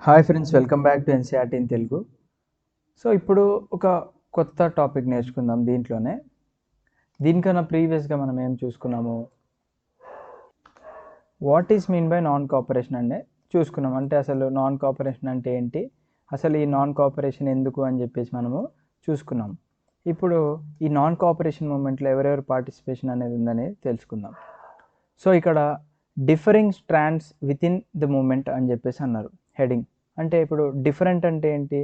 Hi friends, welcome back to NCERT in Telugu. So ఇప్పుడు ఒక కొత్త టాపిక్ నేర్చుకుందాం దీంట్లోనే. దీనికన్నా ప్రీవియస్గా మనం ఏం చూసుకున్నాము, what is mean by non cooperation అనే చూసుకున్నాం. అంటే అసలు నాన్ కోఆపరేషన్ అంటే ఏంటి, అసలు ఈ నాన్ కోఆపరేషన్ ఎందుకు అని చెప్పేసి మనము చూసుకున్నాం. ఇప్పుడు ఈ నాన్ కోఆపరేషన్ మూమెంట్లో ఎవరెవరు పార్టిసిపేషన్ అనేది ఉందని తెలుసుకుందాం. సో ఇక్కడ differing strands within the movement అని చెప్పేసి అన్నారు హెడింగ్. అంటే ఇప్పుడు డిఫరెంట్ అంటే ఏంటి,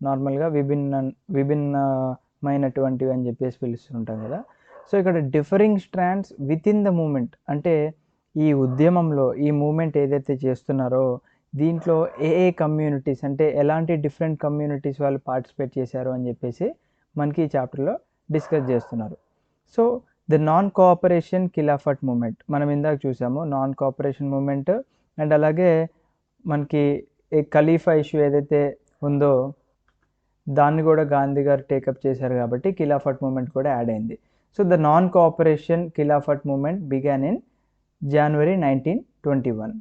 నార్మల్గా విభిన్నమైనటువంటివి అని చెప్పేసి పిలుస్తుంటాం కదా. సో ఇక్కడ differing strands within the movement అంటే ఈ ఉద్యమంలో ఈ మూమెంట్ ఏదైతే చేస్తున్నారో దీంట్లో ఏ కమ్యూనిటీస్ అంటే ఎలాంటి డిఫరెంట్ కమ్యూనిటీస్ వాళ్ళు పార్టిసిపేట్ చేశారు అని చెప్పేసి మనకి ఈ చాప్టర్లో డిస్కస్ చేస్తున్నారు. So the non cooperation Khilafat movement మనం ఇందాక చూసాము, నాన్ కోఆపరేషన్ మూమెంట్. అండ్ అలాగే మనకి ఖలీఫా ఇష్యూ ఏదైతే ఉందో దాన్ని కూడా గాంధీ గారు టేకప్ చేశారు కాబట్టి ఖిలాఫత్ మూమెంట్ కూడా యాడ్ అయింది. So the non cooperation Khilafat movement began in January 1921.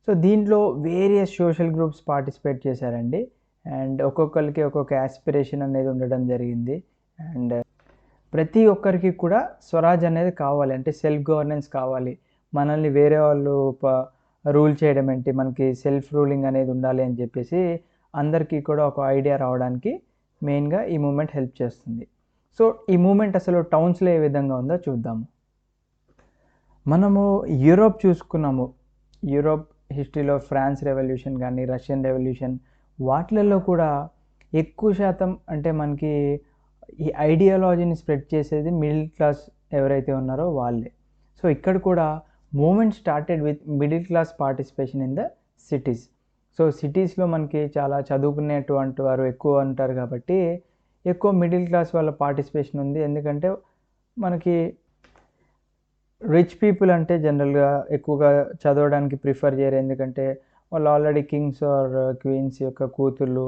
So దీంట్లో వేరియస్ సోషల్ గ్రూప్స్ పార్టిసిపేట్ చేశారండి. అండ్ ఒక్కొక్కరికి ఒక్కొక్క యాస్పిరేషన్ అనేది ఉండడం జరిగింది. అండ్ ప్రతి ఒక్కరికి కూడా స్వరాజ్ అనేది కావాలి, అంటే సెల్ఫ్ గవర్నెన్స్ కావాలి. మనల్ని వేరే వాళ్ళు రూల్ చేయడం ఏంటి, మనకి సెల్ఫ్ రూలింగ్ అనేది ఉండాలి అని చెప్పేసి అందరికీ కూడా ఒక ఐడియా రావడానికి మెయిన్గా ఈ మూమెంట్ హెల్ప్ చేస్తుంది. సో ఈ మూమెంట్ అసలు టౌన్స్లో ఏ విధంగా ఉందో చూద్దాము. మనము యూరోప్ చూసుకున్నాము. యూరోప్ హిస్టరీలో ఫ్రాన్స్ రెవల్యూషన్ కానీ రష్యన్ రెవల్యూషన్ వాటిలలో కూడా ఎక్కువ శాతం అంటే మనకి ఈ ఐడియాలజీని స్ప్రెడ్ చేసేది మిడిల్ క్లాస్ ఎవరైతే ఉన్నారో వాళ్ళే. సో ఇక్కడ కూడా movement started with middle class participation in the cities. So సిటీస్లో మనకి చాలా చదువుకునేటువంటి వారు ఎక్కువ ఉంటారు కాబట్టి ఎక్కువ మిడిల్ క్లాస్ వాళ్ళ పార్టిసిపేషన్ ఉంది. ఎందుకంటే మనకి రిచ్ పీపుల్ అంటే జనరల్గా ఎక్కువగా చదవడానికి ప్రిఫర్ చేయరు, ఎందుకంటే వాళ్ళు ఆల్రెడీ కింగ్స్ ఆర్ క్వీన్స్ యొక్క కూతుళ్ళు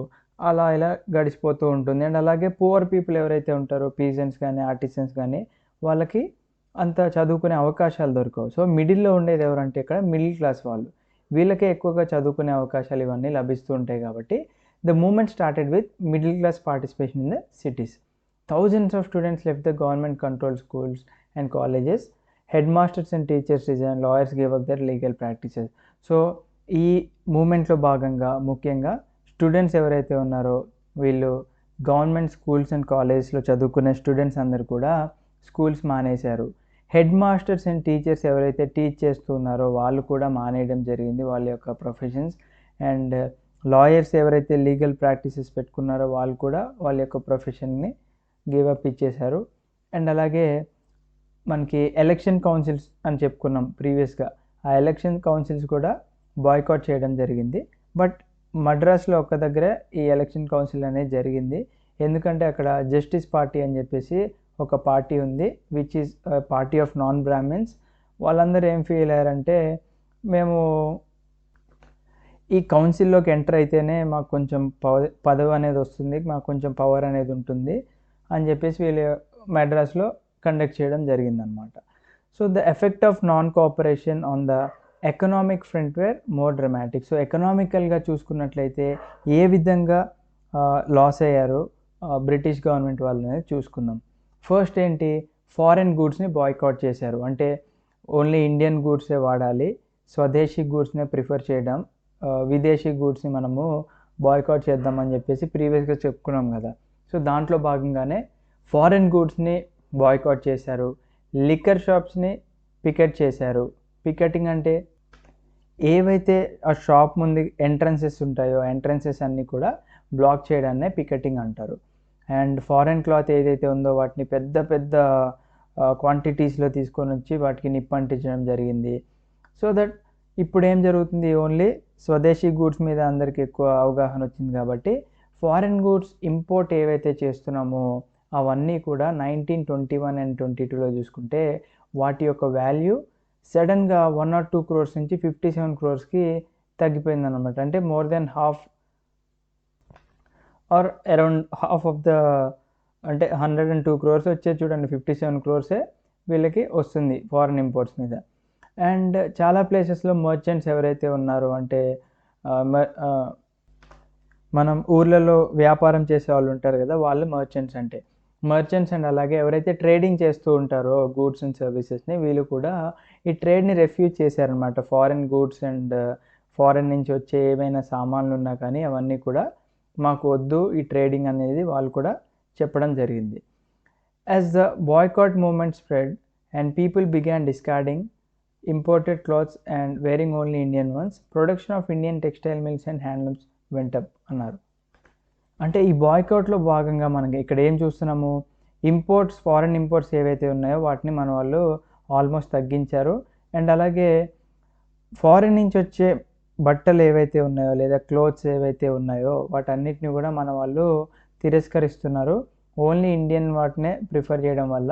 అలా ఇలా గడిచిపోతూ ఉంటుంది. అండ్ అలాగే పువర్ పీపుల్ ఎవరైతే ఉంటారో పీజెంట్స్ కానీ ఆర్టిసన్స్ కానీ వాళ్ళకి అంత చదువుకునే అవకాశాలు దొరకవు. సో మిడిల్లో ఉండేది ఎవరంటే ఇక్కడ మిడిల్ క్లాస్ వాళ్ళు, వీళ్ళకే ఎక్కువగా చదువుకునే అవకాశాలు ఇవన్నీ లభిస్తూ ఉంటాయి. కాబట్టి the movement started with middle class participation in the cities. Thousands of students left the government control schools and colleges. Headmasters and teachers resign, lawyers gave up their legal practices. So ఈ మూమెంట్లో భాగంగా ముఖ్యంగా students ఎవరైతే ఉన్నారో వీళ్ళు government schools and కాలేజెస్లో చదువుకునే students అందరు కూడా స్కూల్స్ మానేశారు. హెడ్ మాస్టర్స్ అండ్ టీచర్స్ ఎవరైతే టీచ్ చేస్తున్నారో వాళ్ళు కూడా మానేయడం జరిగింది వాళ్ళ యొక్క ప్రొఫెషన్స్. అండ్ లాయర్స్ ఎవరైతే లీగల్ ప్రాక్టీసెస్ పెట్టుకున్నారో వాళ్ళు కూడా వాళ్ళ యొక్క ప్రొఫెషన్ని గివ్ అప్ ఇచ్చేశారు. అండ్ అలాగే మనకి ఎలక్షన్ కౌన్సిల్స్ అని చెప్పుకున్నాం ప్రీవియస్గా, ఆ ఎలక్షన్ కౌన్సిల్స్ కూడా బాయ్కాట్ చేయడం జరిగింది. బట్ మద్రాస్లో ఒక్క దగ్గర ఈ ఎలక్షన్ కౌన్సిల్ అనేది జరిగింది, ఎందుకంటే అక్కడ జస్టిస్ పార్టీ అని చెప్పేసి ఒక పార్టీ ఉంది which is party of non Brahmins. వాళ్ళందరూ ఏం ఫీల్ అయ్యారంటే మేము ఈ కౌన్సిల్లోకి ఎంటర్ అయితేనే మాకు కొంచెం పదవి అనేది వస్తుంది, మాకు కొంచెం పవర్ అనేది ఉంటుంది అని చెప్పేసి వీళ్ళు మద్రాస్లో కండక్ట్ చేయడం జరిగిందనమాట. So the effect of non cooperation on the economic front were more dramatic. So ఎకనామికల్గా చూసుకున్నట్లయితే ఏ విధంగా లాస్ అయ్యారు బ్రిటిష్ గవర్నమెంట్ వాళ్ళు అనేది చూసుకుందాం. ఫస్ట్ ఏంటి, ఫారెన్ గూడ్స్ని బాయ్కాట్ చేశారు. అంటే ఓన్లీ ఇండియన్ గూడ్సే వాడాలి, స్వదేశీ గూడ్స్నే ప్రిఫర్ చేయడం, విదేశీ గూడ్స్ని మనము బాయ్కాట్ చేద్దామని చెప్పేసి ప్రీవియస్గా చెప్పుకున్నాం కదా. సో దాంట్లో భాగంగానే ఫారెన్ గూడ్స్ని బాయ్కాట్ చేశారు. లిక్కర్ షాప్స్ని పికెట్ చేశారు. పికెటింగ్ అంటే ఏవైతే ఆ షాప్ ముందు ఎంట్రన్సెస్ ఉంటాయో ఎంట్రన్సెస్ అన్నీ కూడా బ్లాక్ చేయడాన్నే పికెటింగ్ అంటారు. అండ్ ఫారెన్ క్లాత్ ఏదైతే ఉందో వాటిని పెద్ద పెద్ద క్వాంటిటీస్లో తీసుకొని వచ్చి వాటికి నిప్పంటించడం జరిగింది. సో దట్ ఇప్పుడు ఏం జరుగుతుంది, ఓన్లీ స్వదేశీ గూడ్స్ మీద అందరికీ ఎక్కువ అవగాహన వచ్చింది కాబట్టి ఫారెన్ గూడ్స్ ఇంపోర్ట్ ఏవైతే చేస్తున్నామో అవన్నీ కూడా 1921 అండ్ 22లో చూసుకుంటే వాటి యొక్క వాల్యూ సడన్గా 1 or 2 crores నుంచి 57 crores తగ్గిపోయిందన్నమాట. అంటే more than half or around half of the అంటే 102 crores వచ్చేది చూడండి, 57 crores వీళ్ళకి వస్తుంది ఫారెన్ ఇంపోర్ట్స్ మీద. అండ్ చాలా ప్లేసెస్లో మర్చెంట్స్ ఎవరైతే ఉన్నారో అంటే మనం ఊర్లలో వ్యాపారం చేసే వాళ్ళు ఉంటారు కదా, వాళ్ళు మర్చెంట్స్ అంటే. మర్చెంట్స్ అండ్ అలాగే ఎవరైతే ట్రేడింగ్ చేస్తూ ఉంటారో గూడ్స్ అండ్ సర్వీసెస్ని, వీళ్ళు కూడా ఈ ట్రేడ్ని రెఫ్యూజ్ చేశారనమాట. ఫారెన్ గూడ్స్ అండ్ ఫారెన్ నుంచి వచ్చే ఏమైనా సామాన్లు ఉన్నా కానీ అవన్నీ కూడా మాకు వద్దు ఈ ట్రేడింగ్ అనేది వాళ్ళు కూడా చెప్పడం జరిగింది. As the boycott movement spread and people began discarding imported clothes and wearing only Indian ones, production of Indian textile mills and handlooms went up అన్నారు. అంటే ఈ బాయ్కాట్లో భాగంగా మనకి ఇక్కడ ఏం చూస్తున్నాము, ఇంపోర్ట్స్, ఫారెన్ ఇంపోర్ట్స్ ఏవైతే ఉన్నాయో వాటిని మన వాళ్ళు ఆల్మోస్ట్ తగ్గించారు. అండ్ అలాగే ఫారెన్ నుంచి వచ్చే బట్టలు ఏవైతే ఉన్నాయో లేదా క్లోత్స్ ఏవైతే ఉన్నాయో వాటన్నిటిని కూడా మన వాళ్ళు తిరస్కరిస్తున్నారు. ఓన్లీ ఇండియన్ వాటినే ప్రిఫర్ చేయడం వల్ల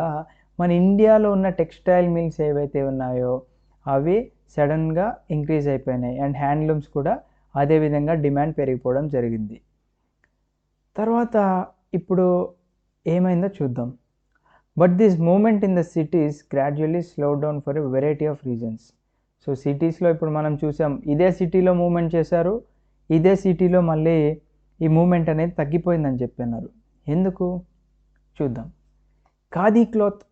మన ఇండియాలో ఉన్న టెక్స్టైల్ మిల్స్ ఏవైతే ఉన్నాయో అవి సడన్గా ఇంక్రీజ్ అయిపోయినాయి. అండ్ హ్యాండ్లూమ్స్ కూడా అదేవిధంగా డిమాండ్ పెరిగిపోవడం జరిగింది. తర్వాత ఇప్పుడు ఏమైందో చూద్దాం. But this movement in the cities gradually slow down for a variety of reasons. So సిటీస్లో ఇప్పుడు మనం చూసాం, ఇదే సిటీలో మూమెంట్ చేశారు, ఇదే సిటీలో మళ్ళీ ఈ మూమెంట్ అనేది తగ్గిపోయిందని చెప్పినారు. ఎందుకు చూద్దాం. Khadi cloth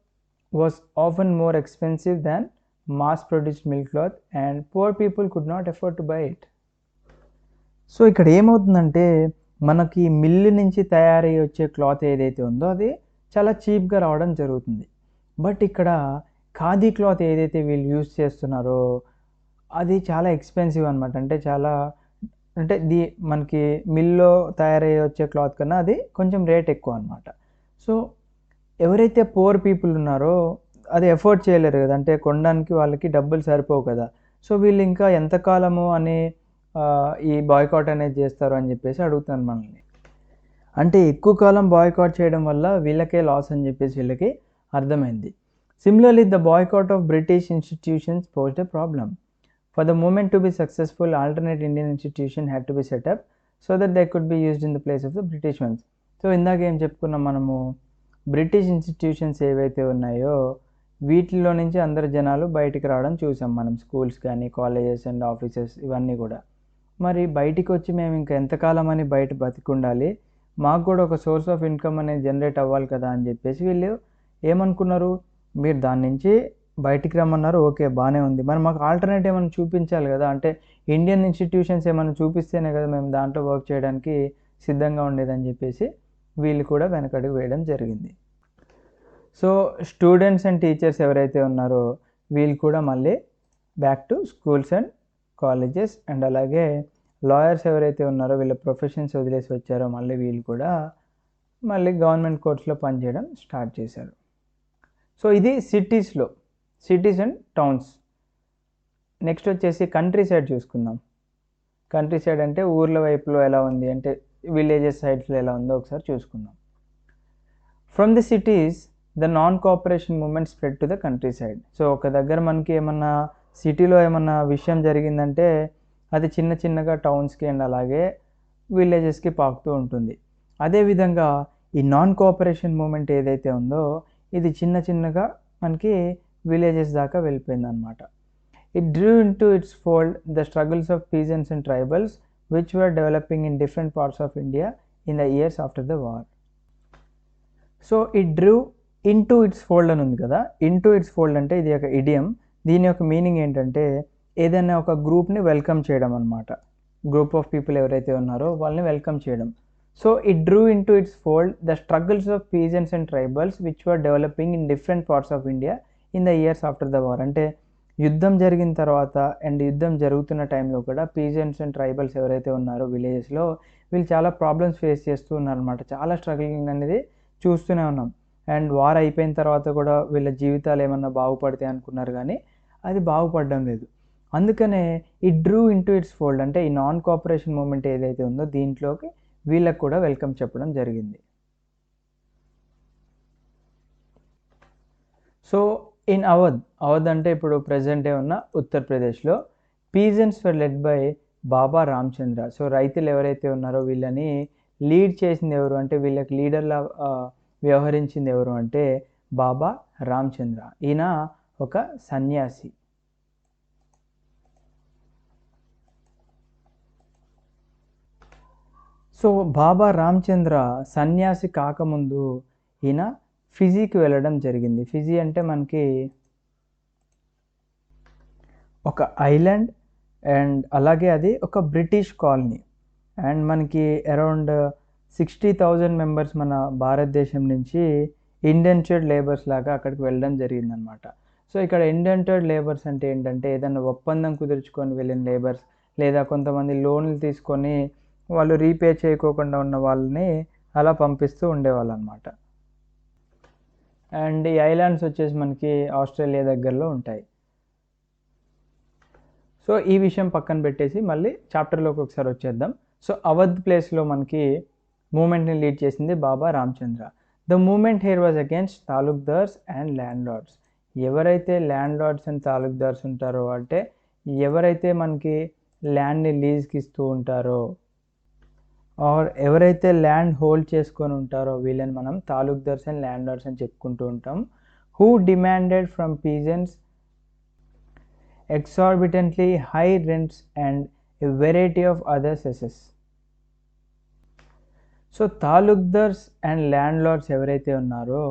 was often more expensive than mass produced mill cloth and poor people could not afford to buy it. So ఇక్కడ ఏమవుతుందంటే మనకి మిల్లు నుంచి తయారయ్యి వచ్చే క్లాత్ ఏదైతే ఉందో అది చాలా చీప్గా రావడం జరుగుతుంది. బట్ ఇక్కడ ఖాదీ క్లాత్ ఏదైతే వీళ్ళు యూజ్ చేస్తున్నారో అది చాలా ఎక్స్పెన్సివ్ అనమాట. అంటే మనకి మిల్లో తయారయ్యి వచ్చే క్లాత్ కన్నా అది కొంచెం రేట్ ఎక్కువ అనమాట. సో ఎవరైతే పూర్ పీపుల్ ఉన్నారో అది ఎఫోర్డ్ చేయలేరు కదా, అంటే కొనడానికి వాళ్ళకి డబ్బులు సరిపోవు కదా. సో వీళ్ళు ఇంకా ఎంతకాలము అని ఈ బాయ్కాట్ అనేది చేస్తారు అని చెప్పేసి అడుగుతాను మనల్ని. అంటే ఎక్కువ కాలం బాయ్కాట్ చేయడం వల్ల వీళ్ళకే లాస్ అని చెప్పేసి వీళ్ళకి అర్థమైంది. Similarly the boycott of British institutions posed a problem. For the movement to be successful, alternate Indian institution had to be set up so that they could be used in the place of the British ones. So ఇందాక ఏం చెప్పుకున్నాం మనము, British institutions ఏవైతే ఉన్నాయో వీటిల్లో నుంచి అందరు జనాలు బయటికి రావడం చూసాం మనం, స్కూల్స్ కానీ కాలేజెస్ అండ్ ఆఫీసెస్ ఇవన్నీ కూడా. మరి బయటికి వచ్చి మేము ఇంకా ఎంతకాలం అని బయట బతికుండాలి, మాకు కూడా ఒక సోర్స్ ఆఫ్ ఇన్కమ్ అనేది జనరేట్ అవ్వాలి కదా అని చెప్పేసి వీళ్ళు ఏమనుకున్నారు, మీరు దాని నుంచి బయటికి రమ్మన్నారు, ఓకే బాగానే ఉంది, మరి మాకు ఆల్టర్నేట్ ఏమైనా చూపించాలి కదా, అంటే ఇండియన్ ఇన్స్టిట్యూషన్స్ ఏమైనా చూపిస్తేనే కదా మేము దాంట్లో వర్క్ చేయడానికి సిద్ధంగా ఉండేదని చెప్పేసి వీళ్ళు కూడా వెనకడుగు వేయడం జరిగింది. సో స్టూడెంట్స్ అండ్ టీచర్స్ ఎవరైతే ఉన్నారో వీళ్ళు కూడా మళ్ళీ back to schools and colleges, and అలాగే లాయర్స్ ఎవరైతే ఉన్నారో వీళ్ళ ప్రొఫెషన్స్ వదిలేసి వచ్చారో మళ్ళీ వీళ్ళు కూడా మళ్ళీ గవర్నమెంట్ కోర్ట్స్లో పనిచేయడం స్టార్ట్ చేశారు. సో ఇది సిటీస్ అండ్ టౌన్స్. నెక్స్ట్ వచ్చేసి కంట్రీ సైడ్ చూసుకుందాం. కంట్రీ సైడ్ అంటే ఊర్ల వైపులో ఎలా ఉంది, అంటే విలేజెస్ సైడ్స్లో ఎలా ఉందో ఒకసారి చూసుకుందాం. From the cities the non cooperation moment spread to the country side. So ఒక దగ్గర మనకి ఏమన్నా సిటీలో ఏమన్నా విషయం జరిగిందంటే అది చిన్నగా టౌన్స్కి అండ్ అలాగే విలేజెస్కి పాకుతూ ఉంటుంది. అదేవిధంగా ఈ నాన్ కోఆపరేషన్ మూమెంట్ ఏదైతే ఉందో ఇది చిన్నగా మనకి విలేజెస్ దాకా వెళ్ళిపోయింది అనమాట. It Drew into its fold the struggles of pigeons and tribals which were developing in different parts of India in the years after the war. So it Drew into its fold అని ఉంది కదా, into its fold అంటే ఇది ఒక idiom. దీని యొక్క meaning ఏంటంటే ఏదైనా ఒక గ్రూప్ని వెల్కమ్ చేయడం అనమాట. గ్రూప్ ఆఫ్ పీపుల్ ఎవరైతే ఉన్నారో వాళ్ళని వెల్కమ్ చేయడం. So it Drew into its fold the struggles of pigeons and tribals which were developing in different parts of India in the years after the war. అంటే యుద్ధం జరిగిన తర్వాత అండ్ యుద్ధం జరుగుతున్న టైంలో కూడా పీజన్స్ అండ్ ట్రైబల్స్ ఎవరైతే ఉన్నారో విలేజెస్లో వీళ్ళు చాలా ప్రాబ్లమ్స్ ఫేస్ చేస్తూ ఉన్నారనమాట. చాలా స్ట్రగ్లింగ్ అనేది చూస్తూనే ఉన్నాం. అండ్ వార్ అయిపోయిన తర్వాత కూడా వీళ్ళ జీవితాలు ఏమన్నా బాగుపడతాయి అనుకున్నారు కానీ అది బాగుపడడం లేదు. అందుకనే it Drew into its fold అంటే ఈ నాన్ కోఆపరేషన్ మూమెంట్ ఏదైతే ఉందో దీంట్లోకి వీళ్ళకు కూడా వెల్కమ్ చెప్పడం జరిగింది. సో ఇన్ అవధ్ అంటే ఇప్పుడు ప్రెజెంటే ఉన్న ఉత్తరప్రదేశ్లో pigeons were led by Baba Ramachandra. So రైతులు ఎవరైతే ఉన్నారో వీళ్ళని లీడ్ చేసింది ఎవరు అంటే వీళ్ళకి లీడర్లా వ్యవహరించింది ఎవరు అంటే బాబా రామచంద్ర. ఈయన ఒక సన్యాసి. సో బాబా రామచంద్ర సన్యాసి కాకముందు ఈయన ఫిజీకి వెళ్ళడం జరిగింది. ఫిజీ అంటే మనకి ఒక ఐలాండ్ అండ్ అలాగే అది ఒక బ్రిటిష్ కాలనీ అండ్ మనకి అరౌండ్ 60,000 మెంబర్స్ మన భారతదేశం నుంచి ఇండెంచర్డ్ లేబర్స్ లాగా అక్కడికి వెళ్ళడం జరిగిందనమాట. సో ఇక్కడ ఇండెంచర్డ్ లేబర్స్ అంటే ఏంటంటే ఏదైనా ఒప్పందం కుదుర్చుకొని వెళ్ళిన లేబర్స్ లేదా కొంతమంది లోన్లు తీసుకొని వాళ్ళు రీపే చేయకోకుండా ఉన్న వాళ్ళని అలా పంపిస్తూ ఉండేవాళ్ళు అనమాట. అండ్ ఈ ఐలాండ్స్ వచ్చేసి మనకి ఆస్ట్రేలియా దగ్గరలో ఉంటాయి. సో ఈ విషయం పక్కన పెట్టేసి మళ్ళీ చాప్టర్లోకి ఒకసారి వచ్చేద్దాం. సో అవధ్ ప్లేస్లో మనకి మూమెంట్ని లీడ్ చేసింది Baba Ramchandra. The movement here was against taluqdars and landlords. ఎవరైతే ల్యాండ్ లార్డ్స్ అండ్ తాలూక్దార్స్ ఉంటారో అంటే ఎవరైతే మనకి ల్యాండ్ని లీజ్కి ఇస్తూ ఉంటారో ఆర్ ఎవరైతే ల్యాండ్ హోల్డ్ చేసుకొని ఉంటారో వీళ్ళని మనం తాలూక్దార్స్ అండ్ ల్యాండ్ లార్డ్స్ అని చెప్పుకుంటూ ఉంటాం. Who demanded from peasants exorbitantly high rents and a variety of other cesses. So taluqdars and landlords ఎవరైతే ఉన్నారో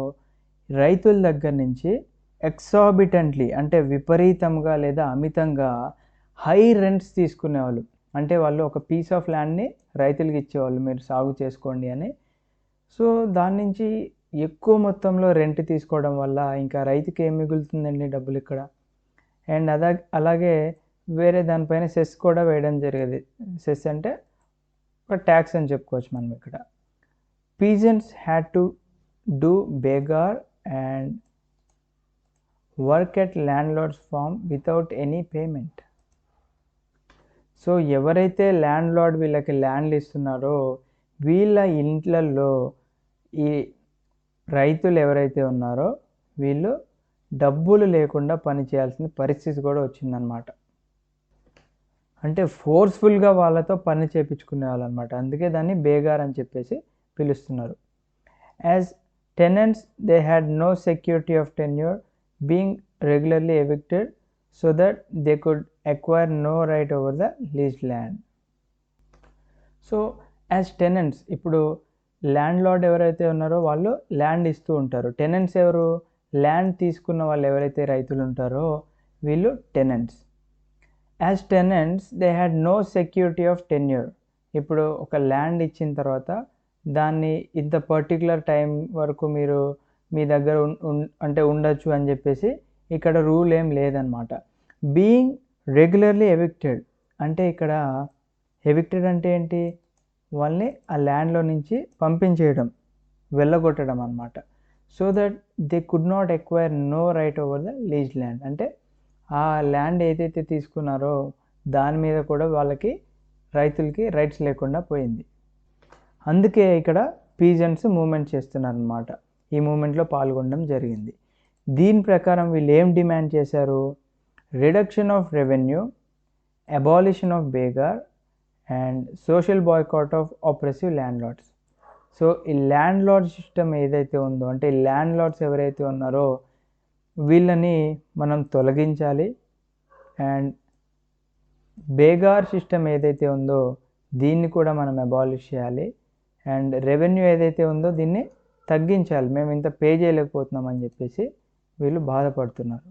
రైతుల దగ్గర నుంచి ఎక్సార్బిటెంట్లీ అంటే విపరీతంగా లేదా అమితంగా హై రెంట్స్ తీసుకునేవాళ్ళు. అంటే వాళ్ళు ఒక పీస్ ఆఫ్ ల్యాండ్ని రైతులకి ఇచ్చేవాళ్ళు, మీరు సాగు చేసుకోండి అని. సో దాని నుంచి ఎక్కువ మొత్తంలో రెంట్ తీసుకోవడం వల్ల ఇంకా రైతుకి ఏం మిగులుతుందండి డబ్బులు ఇక్కడ. అండ్ అలాగే వేరే దానిపైన సెస్ కూడా వేయడం జరిగేది. సెస్ అంటే ఒక ట్యాక్స్ అని చెప్పుకోవచ్చు మనం ఇక్కడ. Peasants had to do begar and work at landlords farm without any payment. So ఎవరైతే ల్యాండ్ లార్డ్ వీళ్ళకి ల్యాండ్లు ఇస్తున్నారో వీళ్ళ ఇంట్లల్లో ఈ రైతులు ఎవరైతే ఉన్నారో వీళ్ళు డబ్బులు లేకుండా పని చేయాల్సిన పరిస్థితి కూడా వచ్చిందనమాట. అంటే ఫోర్స్ఫుల్గా వాళ్ళతో పని చేయించుకునే వాళ్ళు అనమాట. అందుకే దాన్ని బేగార్ అని చెప్పేసి పిలుస్తున్నారు. As tenants they had no security of tenure being regularly evicted so that they could acquire no right over the leased land. So as tenants ఇప్పుడు ల్యాండ్ లార్డ్ ఎవరైతే ఉన్నారో వాళ్ళు ల్యాండ్ ఇస్తూ ఉంటారు. టెనెంట్స్ ఎవరు? ల్యాండ్ తీసుకున్న వాళ్ళు ఎవరైతే రైతులు ఉంటారో వీళ్ళు tenants. As tenants they had no security of tenure. ఇప్పుడు ఒక ల్యాండ్ ఇచ్చిన తర్వాత దాన్ని ఇంత పర్టికులర్ టైం వరకు మీరు మీ దగ్గర అంటే ఉండొచ్చు అని చెప్పేసి ఇక్కడ రూల్ ఏం లేదనమాట. బీయింగ్ రెగ్యులర్లీ ఎవిక్టెడ్ అంటే ఇక్కడ ఎవిక్టెడ్ అంటే ఏంటి? వాళ్ళని ఆ ల్యాండ్లో నుంచి పంపించేయడం, వెళ్ళగొట్టడం అనమాట. So that they could not acquire no right over the leased land. అంటే ఆ ల్యాండ్ ఏదైతే తీసుకున్నారో దాని మీద కూడా వాళ్ళకి రైతులకి రైట్స్ లేకుండా పోయింది. అందుకే ఇక్కడ పీజెంట్స్ మూమెంట్ చేస్తున్నారనమాట. ఈ మూమెంట్లో పాల్గొనడం జరిగింది. దీని ప్రకారం వీళ్ళు ఏం డిమాండ్ చేశారు? Reduction of revenue, abolition of begar and social boycott of oppressive landlords. So ఈ ల్యాండ్ లార్డ్ సిస్టమ్ ఏదైతే ఉందో అంటే ఈ ల్యాండ్ లార్డ్స్ ఎవరైతే ఉన్నారో వీళ్ళని మనం తొలగించాలి. అండ్ బేగార్ సిస్టమ్ ఏదైతే ఉందో దీన్ని కూడా మనం అబాలిష్ చేయాలి. అండ్ రెవెన్యూ ఏదైతే ఉందో దీన్ని తగ్గించాలి, మేము ఇంత పే చేయలేకపోతున్నాం అని చెప్పేసి వీళ్ళు బాధపడుతున్నారు.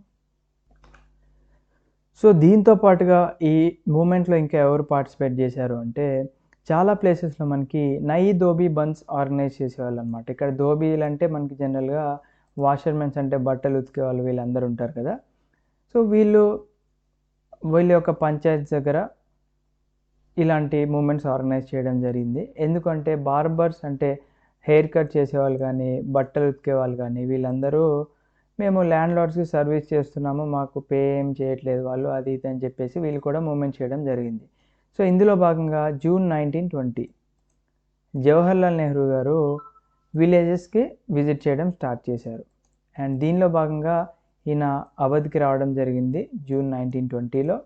సో దీంతో పాటుగా ఈ మూమెంట్లో ఇంకా ఎవరు పార్టిసిపేట్ చేశారు అంటే చాలా ప్లేసెస్లో మనకి నై ధోబీ బండ్స్ ఆర్గనైజ్ చేసేవాళ్ళు అనమాట. ఇక్కడ ధోబీలు అంటే మనకి జనరల్గా వాషర్మెన్స్ అంటే బట్టలు ఉతికే వాళ్ళు వీళ్ళందరూ ఉంటారు కదా. సో వీళ్ళ యొక్క పంచాయత్ దగ్గర ఇలాంటి మూమెంట్స్ ఆర్గనైజ్ చేయడం జరిగింది. ఎందుకంటే బార్బర్స్ అంటే హెయిర్ కట్ చేసేవాళ్ళు కానీ బట్టలు ఉతికే వాళ్ళు కానీ వీళ్ళందరూ మేము ల్యాండ్ లార్డ్స్కి సర్వీస్ చేస్తున్నాము, మాకు పే ఏం చేయట్లేదు వాళ్ళు, అది ఇది అని చెప్పేసి వీళ్ళు కూడా మూమెంట్ చేయడం జరిగింది. సో ఇందులో భాగంగా జూన్ 1920 జవహర్లాల్ నెహ్రూ గారు విలేజెస్కి విజిట్ చేయడం స్టార్ట్ చేశారు. అండ్ దీనిలో భాగంగా ఈయన అవధ్కి రావడం జరిగింది జూన్ 1920లో.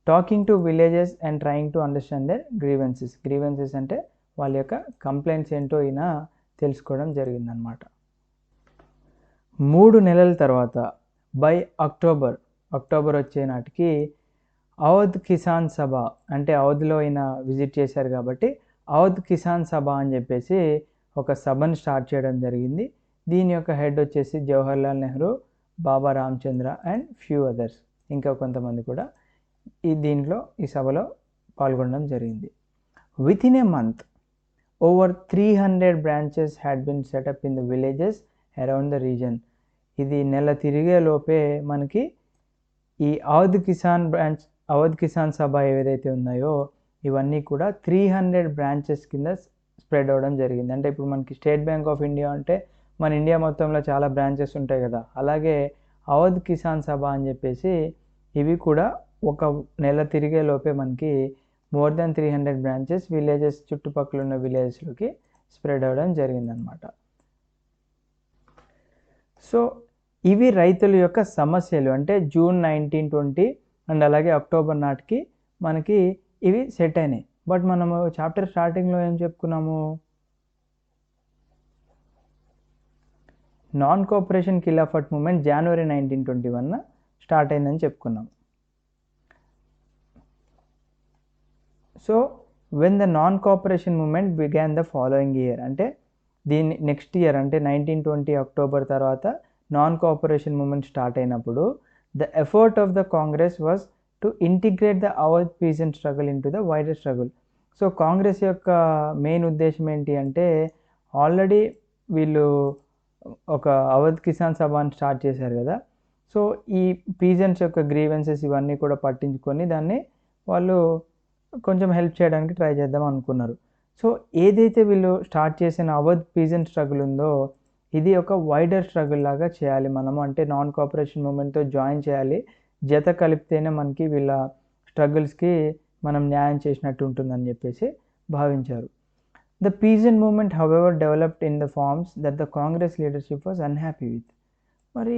Talking to villages and trying to understand their grievances అంటే వాళ్ళ యొక్క కంప్లైంట్స్ ఏంటో ఈయన తెలుసుకోవడం జరిగిందనమాట. 3 నెలల తర్వాత బై అక్టోబర్ వచ్చే నాటికి అవధ్ కిసాన్ సభ అంటే అవధ్లో ఈయన విజిట్ చేశారు కాబట్టి అవధ్ కిసాన్ సభ అని చెప్పేసి ఒక సభను స్టార్ట్ చేయడం జరిగింది. దీని యొక్క హెడ్ వచ్చేసి జవహర్లాల్ నెహ్రూ, బాబా రామచంద్ర అండ్ ఫ్యూ అదర్స్, ఇంకా కొంతమంది కూడా ఈ సభలో పాల్గొనడం జరిగింది. Within A month over 300 branches had been setup in the villages around the reason. ఇది నెల తిరిగే లోపే మనకి ఈ అవధ్ కిసాన్ సభ ఏదైతే ఉన్నాయో ఇవన్నీ కూడా 300 బ్రాంచెస్ కింద స్ప్రెడ్ అవ్వడం జరిగింది. అంటే ఇప్పుడు మనకి స్టేట్ బ్యాంక్ ఆఫ్ ఇండియా అంటే మన ఇండియా మొత్తంలో చాలా బ్రాంచెస్ ఉంటాయి కదా, అలాగే అవధ్ కిసాన్ సభ అని చెప్పేసి ఇవి కూడా ఒక నెల తిరిగే లోపే మనకి మోర్ దెన్ 300 బ్రాంచెస్ విలేజెస్, చుట్టుపక్కల ఉన్న విలేజెస్లోకి స్ప్రెడ్ అవ్వడం జరిగిందనమాట. సో ఇవి రైతుల యొక్క సమస్యలు. అంటే జూన్ 1920 అండ్ అలాగే అక్టోబర్ నాటికి మనకి ఇవి సెట్ అయినాయి. బట్ మనము చాప్టర్ స్టార్టింగ్లో ఏం చెప్పుకున్నాము, నాన్ కోఆపరేషన్ ఖిలాఫత్ మూమెంట్ జనవరి 1921 స్టార్ట్ అయిందని చెప్పుకున్నాం. So when the non cooperation movement began the following year, అంటే దీన్ని నెక్స్ట్ ఇయర్ అంటే 1920 అక్టోబర్ తర్వాత నాన్ కోఆపరేషన్ మూమెంట్ స్టార్ట్ అయినప్పుడు the effort of the Congress was to integrate the Awadh peasant struggle into the wider struggle. So Congress యొక్క main ఉద్దేశం ఏంటి అంటే, already వీళ్ళు ఒక అవధ్ కిసాన్ సభని స్టార్ట్ చేశారు కదా, సో ఈ పీజెంట్స్ యొక్క గ్రీవెన్సెస్ ఇవన్నీ కూడా పట్టించుకొని దాన్ని వాళ్ళు కొంచెం హెల్ప్ చేయడానికి ట్రై చేద్దాం అనుకున్నారు. సో ఏదైతే వీళ్ళు స్టార్ట్ చేసిన అవధ్ పీజెంట్ స్ట్రగుల్ ఉందో ఇది ఒక వైడర్ స్ట్రగుల్ లాగా చేయాలి మనము, అంటే నాన్ కోఆపరేషన్ మూమెంట్తో జాయిన్ చేయాలి, జత కలిపితేనే మనకి వీళ్ళ స్ట్రగుల్స్కి మనం న్యాయం చేసినట్టు ఉంటుందని చెప్పేసి భావించారు. The peasant movement, however, developed in the forms that the Congress leadership was unhappy with. మరి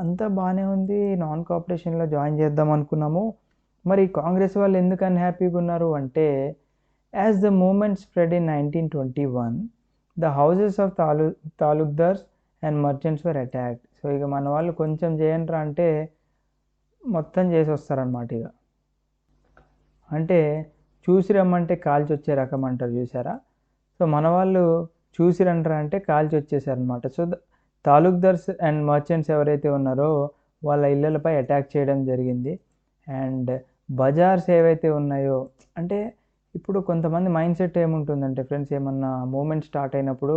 అంతా బాగానే ఉంది, నాన్ కోఆపరేషన్లో జాయిన్ చేద్దాం అనుకున్నాము, మరి కాంగ్రెస్ వాళ్ళు ఎందుకు అన్హ్యాపీగా ఉన్నారు అంటే, as the movement spread in 1921 the houses of taluqdars and merchants were attacked. So ఇక మన వాళ్ళు కొంచెం చేయండిరా అంటే మొత్తం చేసి వస్తారనమాట. ఇక అంటే చూసి రమ్మంటే కాల్చి వచ్చే రకం అంటారు చూసారా, సో మన వాళ్ళు చూసి రంటారా అంటే కాల్చి వచ్చేసారనమాట. సో తాలూక్దార్స్ అండ్ మర్చెంట్స్ ఎవరైతే ఉన్నారో వాళ్ళ ఇళ్ళపై అటాక్ చేయడం జరిగింది. అండ్ బజార్స్ ఏవైతే ఉన్నాయో, అంటే ఇప్పుడు కొంతమంది మైండ్ సెట్ ఏముంటుందంటే ఫ్రెండ్స్, ఏమన్నా మూమెంట్ స్టార్ట్ అయినప్పుడు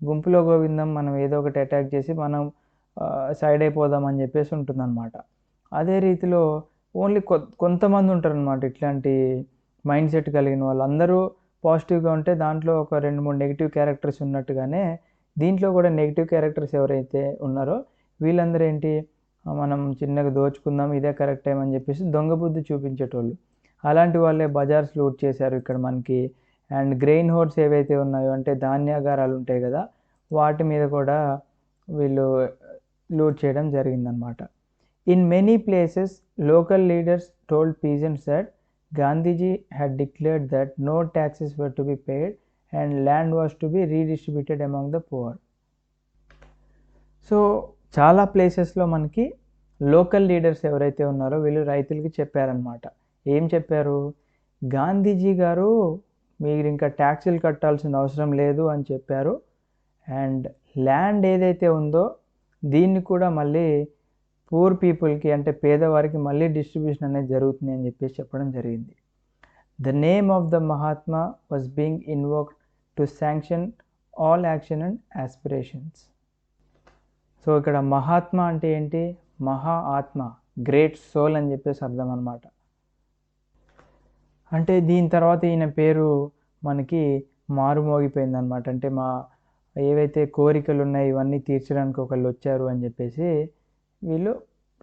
గుంపులో గోవిందం, మనం ఏదో ఒకటి అటాక్ చేసి మనం సైడ్ అయిపోదాం అని చెప్పేసి ఉంటుందన్నమాట. అదే రీతిలో ఓన్లీ కొంతమంది ఉంటారనమాట ఇట్లాంటి మైండ్ సెట్ కలిగిన వాళ్ళు. అందరూ పాజిటివ్గా ఉంటే దాంట్లో ఒక 2-3 నెగిటివ్ క్యారెక్టర్స్ ఉన్నట్టుగానే దీంట్లో కూడా నెగిటివ్ క్యారెక్టర్స్ ఎవరైతే ఉన్నారో వీళ్ళందరూ ఏంటి, మనం చిన్నగా దోచుకుందాం, ఇదే కరెక్ట్ టైం అని చెప్పేసి దొంగ బుద్ధి చూపించేటోళ్ళు. అలాంటి వాళ్ళే బజార్స్ లూట్ చేశారు ఇక్కడ మనకి. అండ్ గ్రెయిన్ హోర్డ్స్ ఏవైతే ఉన్నాయో, అంటే ధాన్యాగారాలు ఉంటాయి కదా, వాటి మీద కూడా వీళ్ళు లూట్ చేయడం జరిగిందనమాట. In many places local leaders told peasants that Gandhiji had declared that no taxes were to be paid and land was to be redistributed among the poor. So చాలా ప్లేసెస్లో మనకి లోకల్ లీడర్స్ ఎవరైతే ఉన్నారో వీళ్ళు రైతులకి చెప్పారనమాట. ఏం చెప్పారు, గాంధీజీ గారు మీరు ఇంకా ట్యాక్సులు కట్టాల్సిన అవసరం లేదు అని చెప్పారు, అండ్ ల్యాండ్ ఏదైతే ఉందో దీన్ని కూడా మళ్ళీ పూర్ పీపుల్కి, అంటే పేదవారికి మళ్ళీ డిస్ట్రిబ్యూషన్ అనేది జరుగుతుంది అని చెప్పేసి చెప్పడం జరిగింది. The name of the Mahatma was being invoked to sanction all action and aspirations. So ఇక్కడ మహాత్మా అంటే ఏంటి, మహా ఆత్మ, గ్రేట్ సోల్ అని చెప్పేసి అర్థం అనమాట. అంటే దీని తర్వాత ఈయన పేరు మనకి మారుమోగిపోయింది అనమాట. అంటే ఏవైతే కోరికలు ఉన్నాయో ఇవన్నీ తీర్చడానికి ఒకళ్ళు వచ్చారు అని చెప్పేసి వీళ్ళు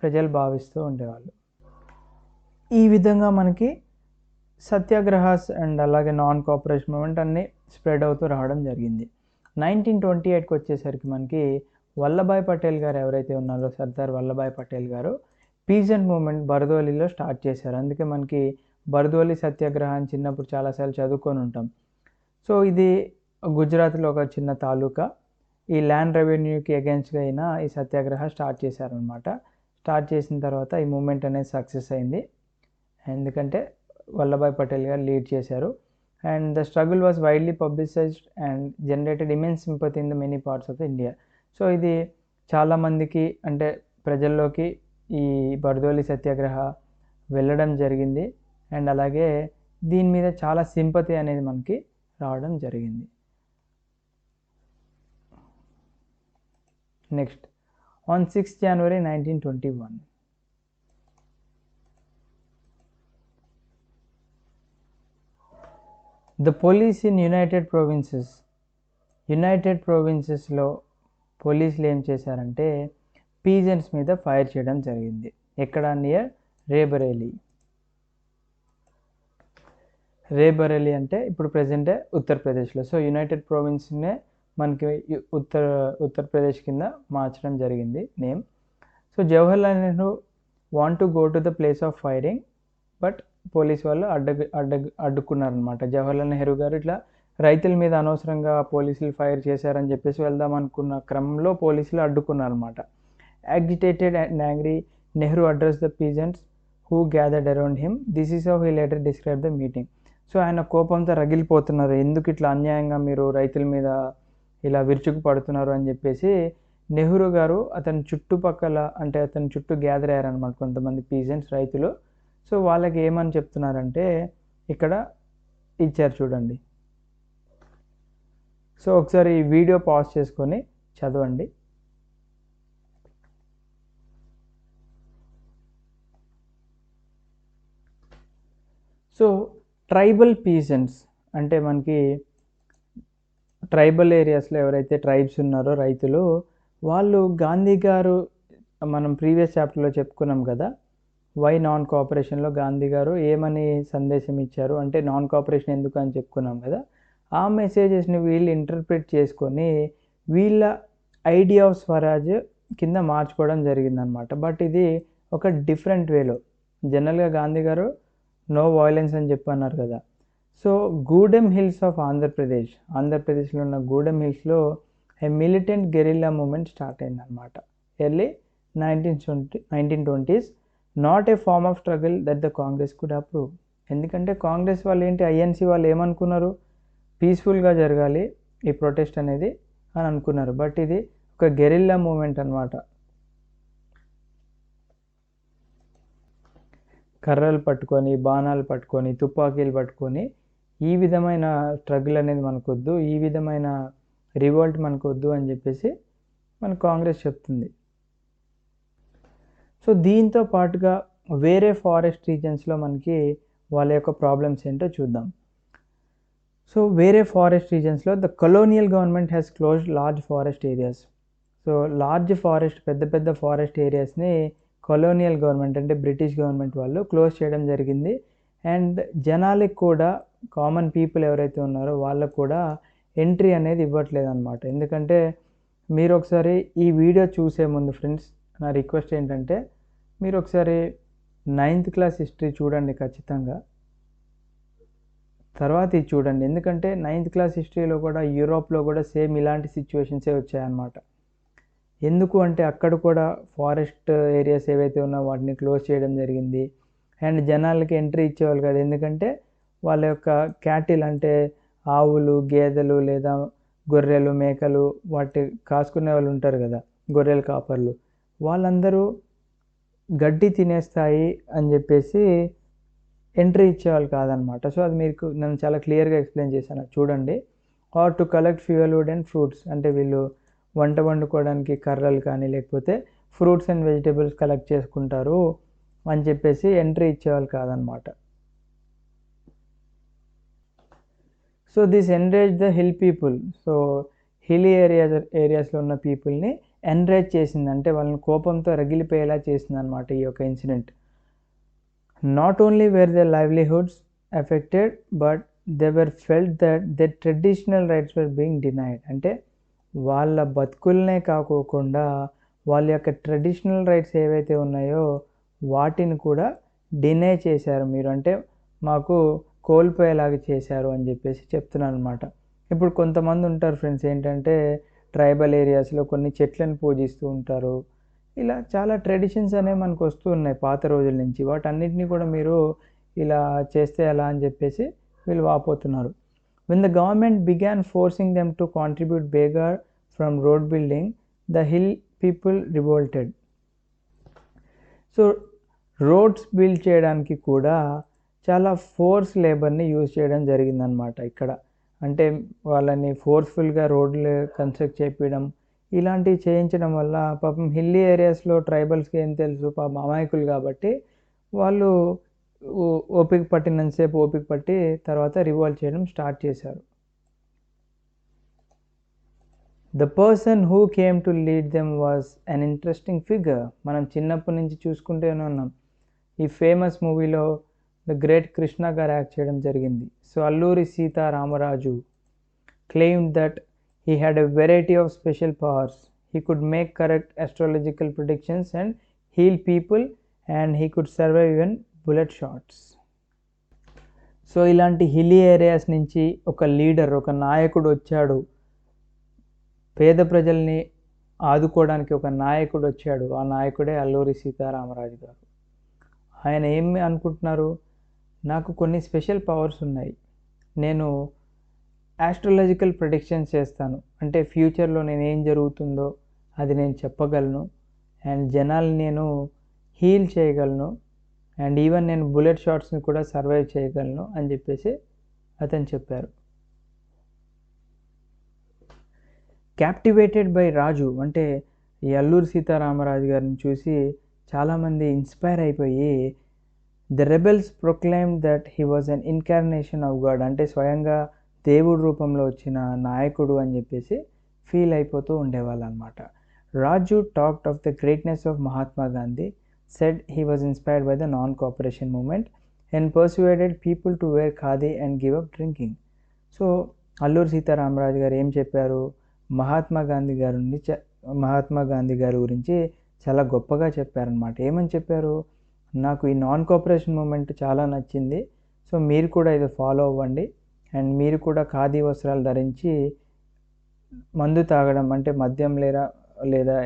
ప్రజలు భావిస్తూ ఉండేవాళ్ళు. ఈ విధంగా మనకి సత్యాగ్రహాస్ అండ్ అలాగే నాన్ కోఆపరేషన్ మూమెంట్ అన్నీ స్ప్రెడ్ అవుతూ రావడం జరిగింది. 1928కి వచ్చేసరికి మనకి వల్లభాయ్ పటేల్ గారు ఎవరైతే ఉన్నారో, సర్దార్ వల్లభాయ్ పటేల్ గారు పీజెంట్ మూమెంట్ బర్దోలీలో స్టార్ట్ చేశారు. అందుకే మనకి బర్దోలీ సత్యాగ్రహాన్ని చిన్నప్పుడు చాలాసార్లు చదువుకొని ఉంటాం. సో ఇది గుజరాత్లో ఒక చిన్న తాలూకా. ఈ ల్యాండ్ రెవెన్యూకి అగెన్స్ట్గా అయినా ఈ సత్యాగ్రహ స్టార్ట్ చేశారనమాట. స్టార్ట్ చేసిన తర్వాత ఈ మూమెంట్ అనేది సక్సెస్ అయింది, ఎందుకంటే వల్లభాయ్ పటేల్ గారు లీడ్ చేశారు. And the struggle was widely publicised and generated immense sympathy in the many parts of the India. So ఇది చాలామందికి అంటే ప్రజల్లోకి ఈ బర్దోలి సత్యాగ్రహ వెళ్ళడం జరిగింది అండ్ అలాగే దీని మీద చాలా సింపతి అనేది మనకి రావడం జరిగింది. Next, on 6th January 1921 the police in united ప్రొవిన్సెస్లో పోలీసులు ఏం చేశారంటే పీజెంట్స్ మీద ఫైర్ చేయడం జరిగింది. ఎక్కడ? నియర్ రేబరేలీ అంటే ఇప్పుడు ప్రజెంటే ఉత్తరప్రదేశ్లో. సో యునైటెడ్ ప్రొవిన్స్నే మనకి ఉత్తరప్రదేశ్ కింద మార్చడం జరిగింది name. So Jawaharlal Nehru want to go to the place of firing, but police వాళ్ళు అడ్డుకున్నారనమాట. జవహర్లాల్ నెహ్రూ గారు ఇట్లా రైతుల మీద అనవసరంగా పోలీసులు ఫైర్ చేశారని చెప్పేసి వెళ్దాం అనుకున్న క్రమంలో పోలీసులు అడ్డుకున్నారనమాట. Agitated and angry, Nehru address the peasants who gathered around him. This is how he later describe the meeting. So ఆయన కోపంతో రగిలిపోతున్నారు, ఎందుకు ఇట్లా అన్యాయంగా మీరు రైతుల మీద ఇలా విరుచుకు పడుతున్నారు అని చెప్పేసి నెహ్రూ గారు అతని చుట్టుపక్కల అంటే అతని చుట్టూ గ్యాదర్ అయ్యారనమాట కొంతమంది పీజెంట్స్, రైతులు. సో వాళ్ళకి ఏమని చెప్తున్నారంటే ఇక్కడ ఇచ్చారు చూడండి. సో ఒకసారి ఈ వీడియో పాజ్ చేసుకొని చదవండి. సో ట్రైబల్ పీజెంట్స్ అంటే మనకి ట్రైబల్ ఏరియాస్లో ఎవరైతే ట్రైబ్స్ ఉన్నారో రైతులు, వాళ్ళు గాంధీ గారు మనం ప్రీవియస్ చాప్టర్లో చెప్పుకున్నాం కదా, వై నాన్ కోఆపరేషన్లో గాంధీ గారు ఏమని సందేశం ఇచ్చారు అంటే నాన్ కోఆపరేషన్ ఎందుకు అని చెప్పుకున్నాం కదా. ఆ మెసేజెస్ని వీళ్ళు ఇంటర్ప్రిట్ చేసుకొని వీళ్ళ ఐడియా ఆఫ్ స్వరాజ్ కింద మార్చుకోవడం జరిగిందనమాట. బట్ ఇది ఒక డిఫరెంట్ వేలో. జనరల్గా గాంధీ గారు నో వైలెన్స్ అని చెప్పన్నారు కదా. సో గూడెం హిల్స్ ఆఫ్ ఆంధ్రప్రదేశ్లో ఉన్న గూడెం హిల్స్లో a militant guerrilla movement start అయిందనమాట. Early 1920s, not a form of struggle that the Congress could approve. ఎందుకంటే కాంగ్రెస్ వాళ్ళు ఏంటి, ఐఎన్సీ వాళ్ళు ఏమనుకున్నారు, పీస్ఫుల్గా జరగాలి ఈ ప్రొటెస్ట్ అనేది అని అనుకున్నారు. బట్ ఇది ఒక గెరిల్లా మూమెంట్ అనమాట. కర్రలు పట్టుకొని, బాణాలు పట్టుకొని, తుపాకీలు పట్టుకొని ఈ విధమైన స్ట్రగుల్ అనేది మనకొద్దు, ఈ విధమైన రివోల్ట్ మనకొద్దు అని చెప్పేసి మన కాంగ్రెస్ చెప్తుంది. సో దీంతో పాటుగా వేరే ఫారెస్ట్ రీజన్స్లో మనకి వాళ్ళ యొక్క ప్రాబ్లమ్స్ ఏంటో చూద్దాం. సో వేరే ఫారెస్ట్ రీజన్స్లో the colonial government has closed large forest areas. So large forest, పెద్ద పెద్ద ఫారెస్ట్ ఏరియాస్ని కొలోనియల్ గవర్నమెంట్ అంటే బ్రిటిష్ గవర్నమెంట్ వాళ్ళు క్లోజ్ చేయడం జరిగింది. అండ్ జనాలకు కూడా, కామన్ పీపుల్ ఎవరైతే ఉన్నారో వాళ్ళకు కూడా ఎంట్రీ అనేది ఇవ్వట్లేదు అనమాట. ఎందుకంటే మీరు ఒకసారి ఈ వీడియో చూసే ముందు ఫ్రెండ్స్, నా రిక్వెస్ట్ ఏంటంటే మీరు ఒకసారి 9th క్లాస్ హిస్టరీ చూడండి ఖచ్చితంగా, తర్వాత ఇది చూడండి. ఎందుకంటే 9th క్లాస్ హిస్టరీలో కూడా యూరోప్లో కూడా సేమ్ ఇలాంటి సిచ్యువేషన్సే వచ్చాయన్నమాట. ఎందుకు అంటే అక్కడ కూడా ఫారెస్ట్ ఏరియాస్ ఏవైతే ఉన్నాయో వాటిని క్లోజ్ చేయడం జరిగింది. అండ్ జనాలకి ఎంట్రీ ఇచ్చేవాళ్ళు కాదు, ఎందుకంటే వాళ్ళ యొక్క క్యాటిల్ అంటే ఆవులు, గేదెలు లేదా గొర్రెలు, మేకలు వాటి కాసుకునే వాళ్ళు ఉంటారు కదా, గొర్రెల కాపర్లు, వాళ్ళందరూ గడ్డి తినేస్తాయి అని చెప్పేసి ఎంట్రీ ఇచ్చేవాళ్ళు కాదనమాట. సో అది మీకు నేను చాలా క్లియర్గా ఎక్స్ప్లెయిన్ చేశాను, చూడండి. Or to collect fuel wood and fruits, అంటే వీళ్ళు వంట వండుకోవడానికి కర్రలు కానీ లేకపోతే ఫ్రూట్స్ అండ్ వెజిటేబుల్స్ కలెక్ట్ చేసుకుంటారు అని చెప్పేసి ఎంట్రీ ఇచ్చేవాళ్ళు కాదనమాట. So this enrage the hill people. So hill ఏరియాస్లో ఉన్న పీపుల్ని ఎంరేజ్ చేసింది, అంటే వాళ్ళని కోపంతో రగిలిపోయేలా చేసింది అనమాట ఈ యొక్క incident. Not only wear the livelihoods affected but they were felt that the traditional rights were being denied. అంటే వాళ్ళ బతుకులనే కాకోకుండా వాళ్ళ యొక్క ట్రెడిషనల్ రైట్స్ ఏవైతే ఉన్నాయో వాటిని కూడా డినై చేశారు మీరు, అంటే మాకు కోల్పోయేలాగా చేశారు అని చెప్పేసి చెప్తున్నాను అనమాట. ఇప్పుడు కొంతమంది ఉంటారు ఫ్రెండ్స్ ఏంటంటే ట్రైబల్ ఏరియాస్లో కొన్ని చెట్లను పూజిస్తూ ఉంటారు. ఇలా చాలా ట్రెడిషన్స్ అనేవి మనకు వస్తూ ఉన్నాయి పాత రోజుల నుంచి. వాటన్నిటిని కూడా మీరు ఇలా చేస్తే ఎలా అని చెప్పేసి వీళ్ళు వాపోతున్నారు. When the government began forcing them to contribute beggar from road building, the hill people revolted. So roads build చేయడానికి కూడా చాలా ఫోర్స్ లేబర్ని యూజ్ చేయడం జరిగిందనమాట ఇక్కడ. అంటే వాళ్ళని ఫోర్స్ఫుల్గా రోడ్లు కన్స్ట్రక్ట్ చేయించడం ఇలాంటివి చేయించడం వల్ల పాపం హిల్లీ ఏరియాస్లో ట్రైబల్స్కి ఏం తెలుసు, పాపం అమాయకులు కాబట్టి వాళ్ళు ఓపిక పట్టినంతసేపు ఓపిక పట్టి తర్వాత రివాల్ట్ చేయడం స్టార్ట్ చేశారు. The person who came to lead them was an interesting figure. మనం చిన్నప్పటి నుంచి చూసుకుంటూనే ఉన్నాం. ఈ ఫేమస్ మూవీలో ద గ్రేట్ కృష్ణ గారు యాక్ట్ చేయడం జరిగింది. So Alluri Sitaramaraju claimed that he had a variety of special powers. He could make correct astrological predictions and heal people, and he could survive even bullet shots. So ఇలాంటి hilly areas నుంచి ఒక leader, ఒక నాయకుడు వచ్చాడు, పేద ప్రజల్ని ఆదుకోవడానికి ఒక నాయకుడు వచ్చాడు. ఆ నాయకుడే అల్లూరి సీతారామరాజు గారు. ఆయన ఏమి అనుకుంటున్నారు, నాకు కొన్ని స్పెషల్ పవర్స్ ఉన్నాయి, నేను ఆస్ట్రాలజికల్ ప్రెడిక్షన్స్ చేస్తాను, అంటే ఫ్యూచర్లో నేను ఏం జరుగుతుందో అది నేను చెప్పగలను, అండ్ జనాల్ని నేను హీల్ చేయగలను, అండ్ ఈవెన్ నేను బుల్లెట్ షాట్స్ని కూడా సర్వైవ్ చేయగలను అని చెప్పేసి అతను చెప్పారు. క్యాప్టివేటెడ్ బై రాజు, అంటే ఈ అల్లూరి సీతారామరాజు గారిని చూసి చాలామంది ఇన్స్పైర్ అయిపోయి the rebels proclaimed that he was an incarnation of God, అంటే స్వయంగా దేవుడి రూపంలో వచ్చిన నాయకుడు అని చెప్పేసి ఫీల్ అయిపోతూ ఉండేవాళ్ళు అనమాట. Raju talked of the greatness of Mahatma Gandhi, said he was inspired by the non cooperation movement and persuaded people to wear khadi and give up drinking. So Alluri Sitaramaraju గారు ఏం చెప్పారు, మహాత్మా గాంధీ గారి గురించి చాలా గొప్పగా చెప్పారనమాట. ఏమని చెప్పారు, నాకు ఈ నాన్ కోఆపరేషన్ మూమెంట్ చాలా నచ్చింది, సో మీరు కూడా ఇది ఫాలో అవ్వండి, అండ్ మీరు కూడా ఖాదీ వస్త్రాలు ధరించి మందు తాగడం, అంటే మద్యం లేదా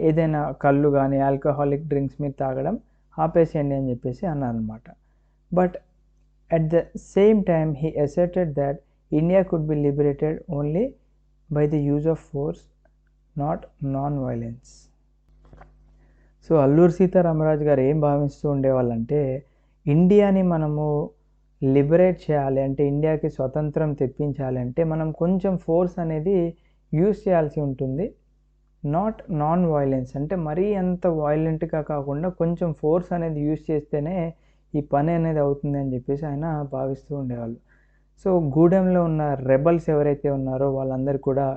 ఏదైనా కళ్ళు కానీ ఆల్కహాలిక్ డ్రింక్స్ మీరు తాగడం ఆపేసేయండి అని చెప్పేసి అన్నారనమాట. But at the same time he asserted that India could be liberated only by the use of force, not non violence. So Alluri Sitaramaraju గారు ఏం భావిస్తూ ఉండేవాళ్ళంటే, ఇండియాని మనము లిబరేట్ చేయాలి అంటే, ఇండియాకి స్వతంత్రం తెప్పించాలి అంటే మనం కొంచెం ఫోర్స్ అనేది యూజ్ చేయాల్సి ఉంటుంది, నాట్ నాన్ వైలెన్స్, అంటే మరీ అంత వైలెంట్గా కాకుండా కొంచెం ఫోర్స్ అనేది యూజ్ చేస్తేనే ఈ పని అనేది అవుతుంది అని చెప్పేసి ఆయన భావిస్తూ ఉండేవాళ్ళు. సో గూడెంలో ఉన్న రెబల్స్ ఎవరైతే ఉన్నారో వాళ్ళందరూ కూడా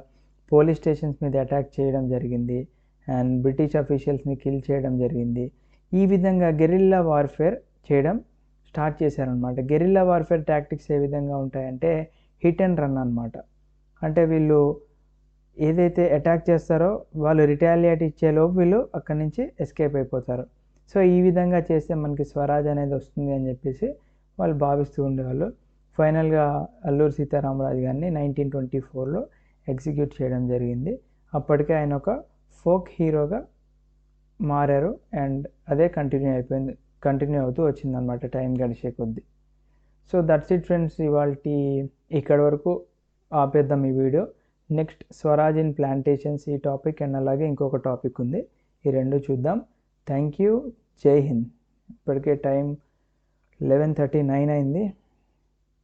పోలీస్ స్టేషన్స్ మీద అటాక్ చేయడం జరిగింది, అండ్ బ్రిటిష్ అఫీషియల్స్ని కిల్ చేయడం జరిగింది. ఈ విధంగా గెరిల్లా వార్ఫేర్ చేయడం స్టార్ట్ చేశారనమాట. గెరిల్లా వార్ఫేర్ టాక్టిక్స్ ఏ విధంగా ఉంటాయంటే హిట్ అండ్ రన్ అనమాట. అంటే వీళ్ళు ఏదైతే అటాక్ చేస్తారో వాళ్ళు రిటాలియేట్ ఇచ్చేలోపు వీళ్ళు అక్కడి నుంచి ఎస్కేప్ అయిపోతారు. సో ఈ విధంగా చేస్తే మనకి స్వరాజ్ అనేది వస్తుంది అని చెప్పేసి వాళ్ళు భావిస్తూ ఉండేవాళ్ళు. ఫైనల్గా అల్లూరి సీతారామరాజు గారిని 1924లో ఎగ్జిక్యూట్ చేయడం జరిగింది. అప్పటికే ఆయన ఒక ఫోక్ హీరోగా మారారు, అండ్ అదే కంటిన్యూ అవుతూ వచ్చిందనమాట టైం గడిచే కొద్దీ. సో దట్స్ ఇట్ ఫ్రెండ్స్, ఇవాళ ఇక్కడి వరకు ఆపేద్దాం ఈ video. Next Swaraj in plantations ఈ టాపిక్, అండ్ అలాగే ఇంకొక టాపిక్ ఉంది, ఈ రెండు చూద్దాం. థ్యాంక్ యూ, జై హింద్. ఇప్పటికే టైం 11:39 అయింది.